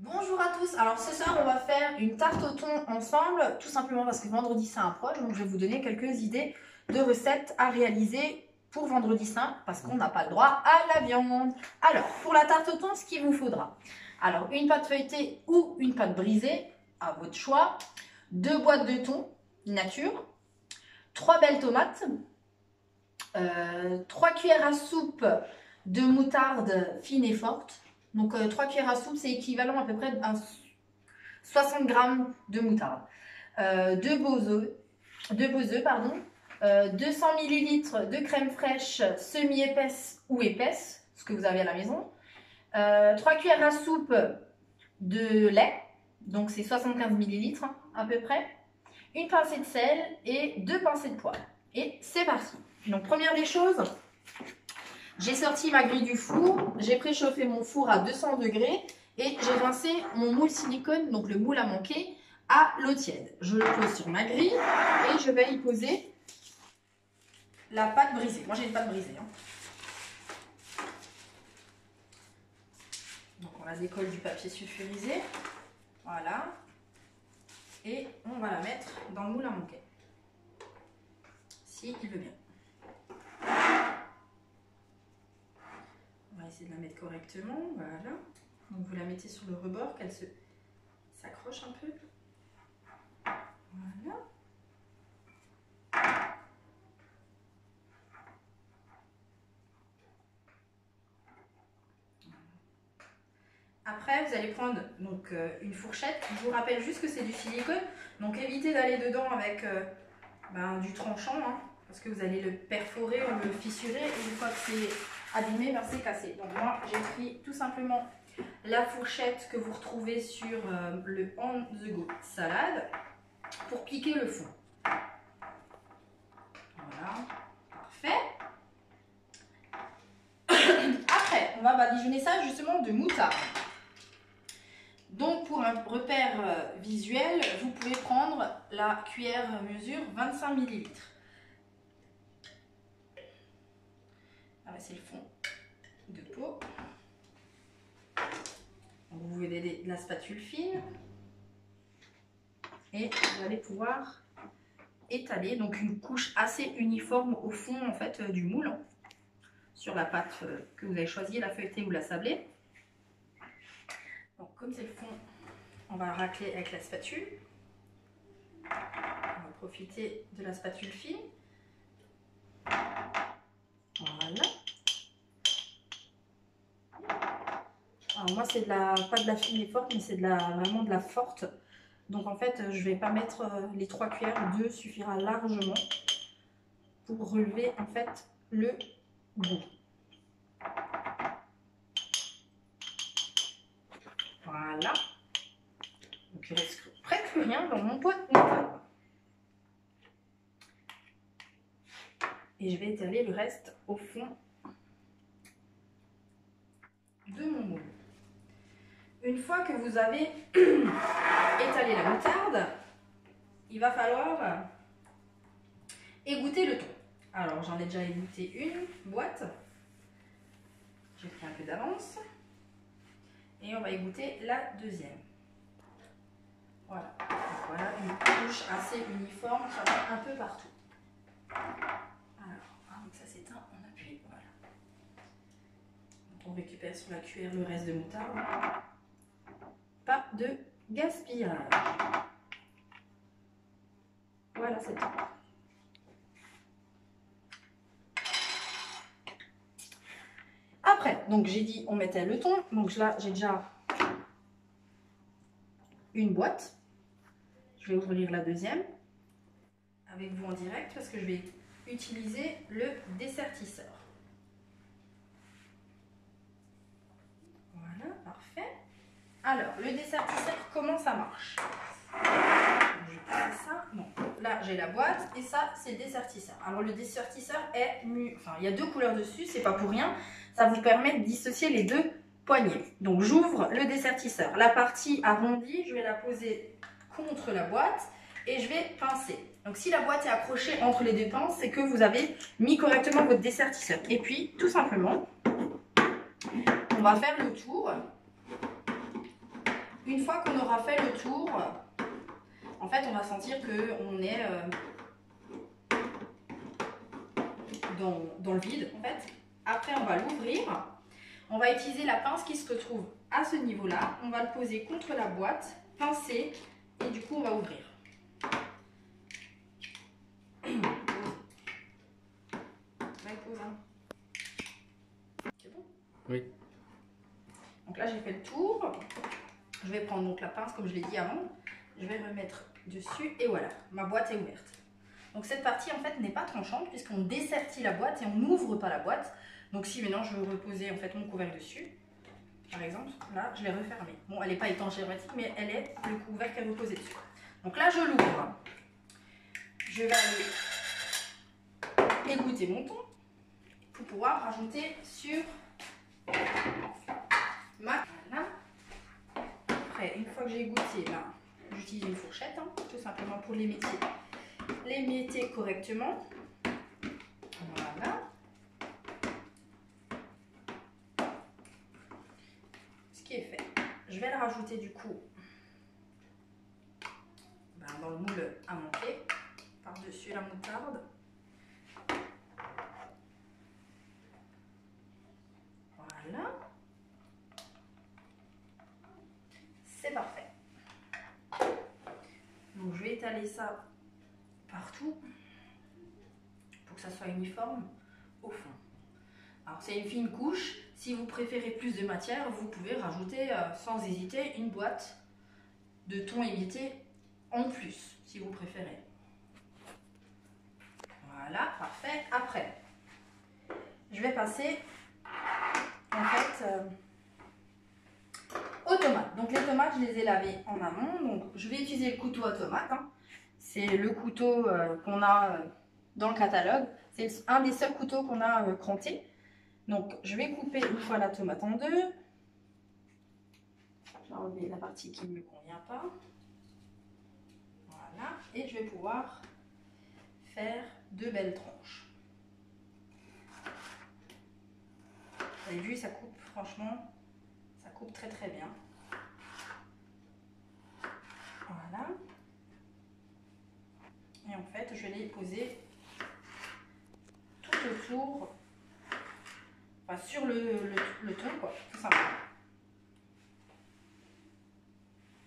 Bonjour à tous, alors ce soir on va faire une tarte au thon ensemble, tout simplement parce que vendredi saint approche, donc je vais vous donner quelques idées de recettes à réaliser pour vendredi saint, parce qu'on n'a pas le droit à la viande. Alors, pour la tarte au thon, ce qu'il vous faudra, alors une pâte feuilletée ou une pâte brisée, à votre choix, 2 boîtes de thon nature, 3 belles tomates, 3 cuillères à soupe de moutarde fine et forte. Donc 3 cuillères à soupe, c'est équivalent à peu près à 60 g de moutarde. 2 beaux œufs, 200 ml de crème fraîche semi-épaisse ou épaisse, ce que vous avez à la maison. 3 cuillères à soupe de lait, donc c'est 75 ml à peu près. Une pincée de sel et 2 pincées de poivre. Et c'est parti. Donc première des choses, j'ai sorti ma grille du four, j'ai préchauffé mon four à 200 degrés et j'ai rincé mon moule silicone, donc le moule à manquer, à l'eau tiède. Je le pose sur ma grille et je vais y poser la pâte brisée. Moi j'ai une pâte brisée. Donc on la décolle du papier sulfurisé. Voilà. Et on va la mettre dans le moule à manquer. Si il veut bien. On va essayer de la mettre correctement, voilà. Donc vous la mettez sur le rebord, qu'elle s'accroche un peu. Voilà. Après, vous allez prendre donc, une fourchette. Je vous rappelle juste que c'est du silicone. Donc évitez d'aller dedans avec du tranchant, parce que vous allez le perforer ou le fissurer. Et une fois que c'est abîmé, c'est cassé. Donc moi, j'ai pris tout simplement la fourchette que vous retrouvez sur le On The Go salade pour piquer le fond. Voilà, parfait. Après, on va badigeonner ça justement de moutarde. Donc pour un repère visuel, vous pouvez prendre la cuillère mesure 25 ml. C'est le fond de pot. Donc vous mettez de la spatule fine et vous allez pouvoir étaler donc une couche assez uniforme au fond en fait du moule sur la pâte que vous avez choisi, la feuilletée ou la sablée. Donc comme c'est le fond, on va racler avec la spatule. On va profiter de la spatule fine. Voilà. Alors moi c'est pas de la fine et forte, mais c'est vraiment de la forte. Donc en fait je vais pas mettre les 3 cuillères, 2 suffira largement pour relever en fait le bout. Voilà. Donc il reste presque plus rien dans mon pot de moutarde. Et je vais étaler le reste au fond de mon moule. Une fois que vous avez étalé la moutarde, il va falloir égoutter le thon. Alors j'en ai déjà égoutté une boîte. J'ai pris un peu d'avance. Et on va égoutter la deuxième. Voilà. Donc voilà une couche assez uniforme qui va un peu partout. Alors, donc ça s'éteint, on appuie. Voilà. Donc on récupère sur la cuillère le reste de moutarde. Pas de gaspillage. Voilà, c'est tout. Après, donc j'ai dit on mettait le thon. Donc là, j'ai déjà une boîte. Je vais ouvrir la deuxième avec vous en direct parce que je vais utiliser le dessertisseur. Voilà, parfait. Alors, le dessertisseur, comment ça marche? Je passe ça. Non, là j'ai la boîte et ça c'est le dessertisseur. Alors le dessertisseur est enfin il y a 2 couleurs dessus, c'est pas pour rien. Ça vous permet de dissocier les 2 poignées. Donc j'ouvre le dessertisseur. La partie arrondie, je vais la poser contre la boîte et je vais pincer. Donc si la boîte est accrochée entre les 2 pinces, c'est que vous avez mis correctement votre dessertisseur. Et puis tout simplement, on va faire le tour Une fois qu'on aura fait le tour, en fait, on va sentir qu'on est dans le vide, en fait. Après, on va l'ouvrir. On va utiliser la pince qui se retrouve à ce niveau-là. On va le poser contre la boîte, pincer, et du coup, on va ouvrir. C'est bon? Oui. Donc là, j'ai fait le tour. Je vais prendre donc la pince, comme je l'ai dit avant. Je vais remettre dessus, et voilà, ma boîte est ouverte. Donc cette partie, en fait, n'est pas tranchante, puisqu'on dessertit la boîte et on n'ouvre pas la boîte. Donc si maintenant je veux reposer en fait mon couvercle dessus, par exemple, là je l'ai refermé. Bon, elle n'est pas étanche hermétique, mais elle est, le couvercle est reposé dessus. Donc là je l'ouvre. Je vais aller égoutter mon thon pour pouvoir rajouter sur ma... Voilà. Après, une fois que j'ai égoutter, là, j'utilise une fourchette, hein, tout simplement pour l'émietter correctement. Voilà. Est fait. Je vais le rajouter du coup dans le moule à monter, par-dessus la moutarde. Voilà. C'est parfait. Donc je vais étaler ça partout pour que ça soit uniforme au fond. Alors c'est une fine couche. Si vous préférez plus de matière, vous pouvez rajouter sans hésiter une boîte de thon émietté en plus, si vous préférez. Voilà, parfait. Après, je vais passer en fait aux tomates. Donc les tomates, je les ai lavées en amont. Donc je vais utiliser le couteau à tomates. Hein. C'est le couteau qu'on a dans le catalogue. C'est un des seuls couteaux qu'on a cranté. Donc, je vais couper une fois la tomate en deux. Je vais enlever la partie qui ne me convient pas. Voilà. Et je vais pouvoir faire deux belles tranches. Vous avez vu, ça coupe, franchement, ça coupe très très bien. Voilà. Et en fait, je vais les poser tout autour. Sur le thon, quoi, tout simplement.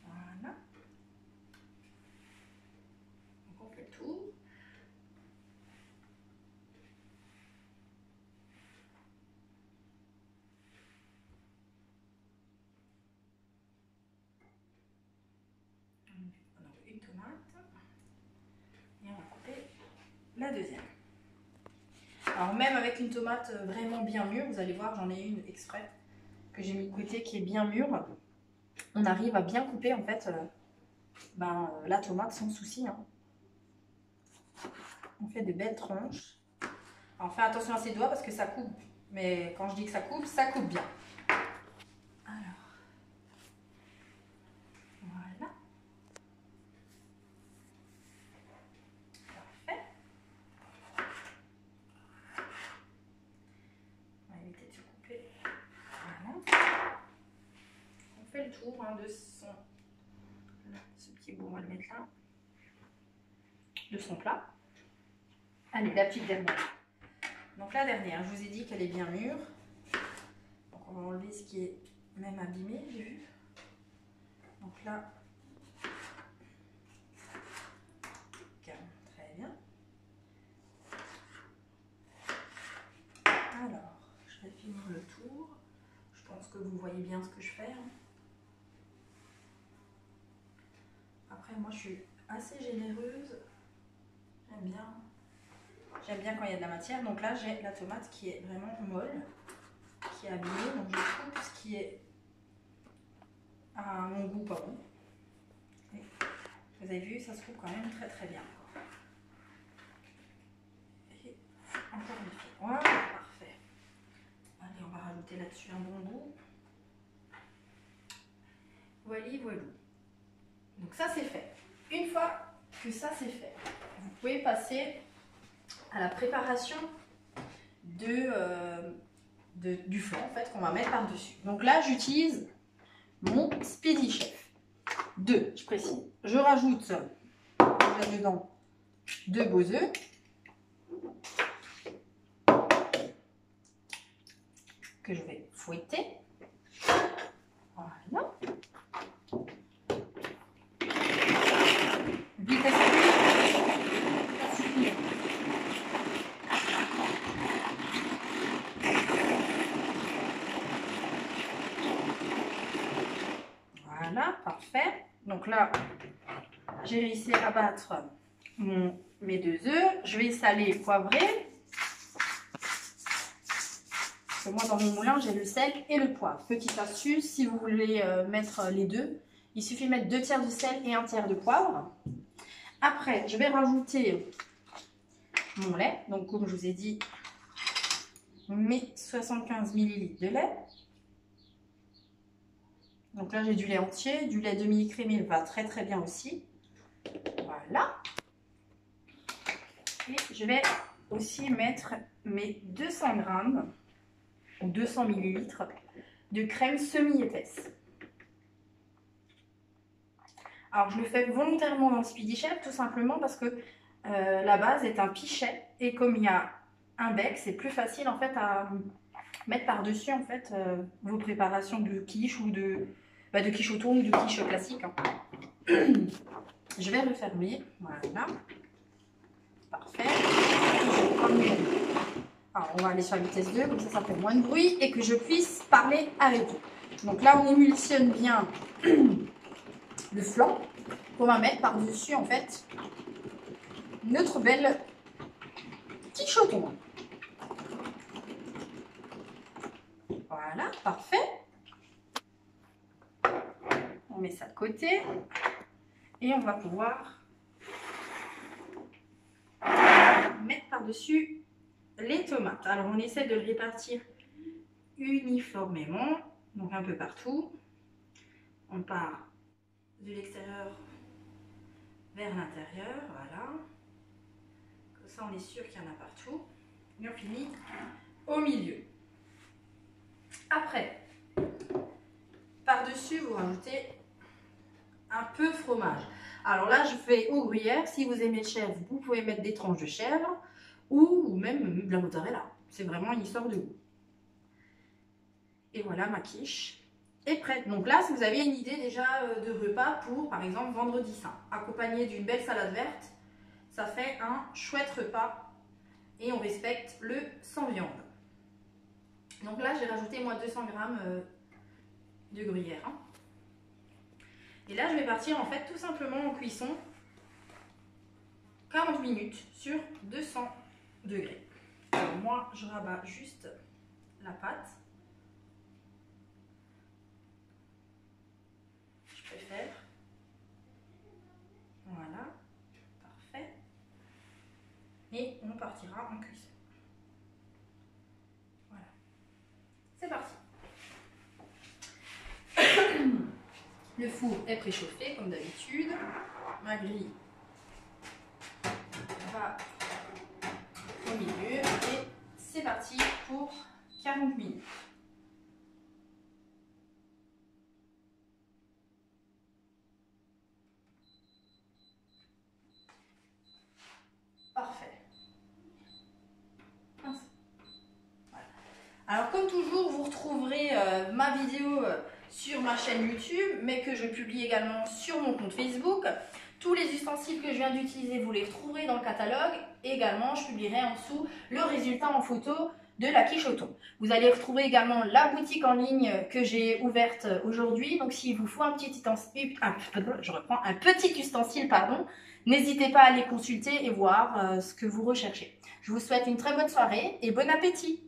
Voilà. Donc on fait le tour. Donc une tomate. Et on va couper la deuxième. Alors même avec une tomate vraiment bien mûre, vous allez voir, j'en ai une exprès que j'ai mis de côté qui est bien mûre. On arrive à bien couper en fait la tomate sans souci. Hein. On fait de belles tranches. Alors fais attention à ses doigts parce que ça coupe. Mais quand je dis que ça coupe bien. Alors, voilà. Parfait. On va éviter de se couper. Voilà. On fait le tour de son... Là, ce petit bout, on va le mettre là. De son plat. Allez, la petite dernière. Donc la dernière, je vous ai dit qu'elle est bien mûre. Donc on va enlever ce qui est même abîmé, j'ai vu. Donc là, très bien. Alors, je vais finir le tour. Je pense que vous voyez bien ce que je fais. Après, moi, je suis assez généreuse. J'aime bien quand il y a de la matière. Donc là, j'ai la tomate qui est vraiment molle, qui est abîmée. Donc je coupe ce qui est à mon goût pas bon. Et vous avez vu, ça se coupe quand même très très bien. Et encore une fois. Voilà, parfait. Allez, on va rajouter là-dessus un bon bout. Voilà, voilà. Donc ça c'est fait. Une fois que ça c'est fait, vous pouvez passer à la préparation du flan en fait qu'on va mettre par dessus. Donc là j'utilise mon Speedy Chef. 2, je précise. Je rajoute là-dedans 2 beaux œufs. Que je vais fouetter. Voilà. Vitesse plus. Voilà, parfait. Donc là, j'ai réussi à battre mes 2 œufs. Je vais saler, poivrer. Parce que moi, dans mon moulin, j'ai le sel et le poivre. Petite astuce, si vous voulez mettre les deux, il suffit de mettre 2 tiers de sel et 1 tiers de poivre. Après, je vais rajouter mon lait. Donc, comme je vous ai dit, mes 75 ml de lait. Donc là, j'ai du lait entier, du lait demi-écrémé va très très bien aussi. Voilà. Et je vais aussi mettre mes 200 g ou 200 ml de crème semi-épaisse. Alors, je le fais volontairement dans le Speedy Chef, tout simplement parce que la base est un pichet. Et comme il y a un bec, c'est plus facile en fait à mettre par-dessus en fait vos préparations de quiche ou de quiche au thon ou de quiche classique. Hein. Je vais refermer. Voilà. Parfait. Alors, on va aller sur la vitesse 2, comme ça fait moins de bruit et que je puisse parler avec vous. Donc là, on émulsionne bien le flanc qu'on va mettre par-dessus en fait notre belle quiche au thon. Voilà, parfait. On met ça de côté et on va pouvoir mettre par-dessus les tomates. Alors, on essaie de le répartir uniformément, donc un peu partout. On part de l'extérieur vers l'intérieur, voilà. Comme ça, on est sûr qu'il y en a partout. Et on finit au milieu. Après, par-dessus, vous rajoutez un peu de fromage. Alors là, je fais au gruyère. Si vous aimez le chèvre, vous pouvez mettre des tranches de chèvre ou même de la mozzarella. C'est vraiment une histoire de goût. Et voilà, ma quiche est prête. Donc là, si vous avez une idée déjà de repas pour, par exemple, vendredi saint, accompagné d'une belle salade verte, ça fait un chouette repas et on respecte le sans viande. Donc là, j'ai rajouté moi 200 g de gruyère. Hein. Et là, je vais partir en fait tout simplement en cuisson 40 minutes sur 200 degrés. Alors moi, je rabats juste la pâte. Je préfère. Voilà, parfait. Et on partira en cuisson. Voilà, c'est parti. Le four est préchauffé comme d'habitude. Ma grille va au milieu et c'est parti pour 40 minutes. Parfait. Voilà. Alors comme toujours, vous retrouverez ma vidéo sur ma chaîne YouTube, mais que je publie également sur mon compte Facebook. Tous les ustensiles que je viens d'utiliser, vous les retrouverez dans le catalogue. Également, je publierai en dessous le résultat en photo de la quiche au thon. Vous allez retrouver également la boutique en ligne que j'ai ouverte aujourd'hui. Donc, s'il vous faut un petit ustensile, n'hésitez pas à aller consulter et voir ce que vous recherchez. Je vous souhaite une très bonne soirée et bon appétit!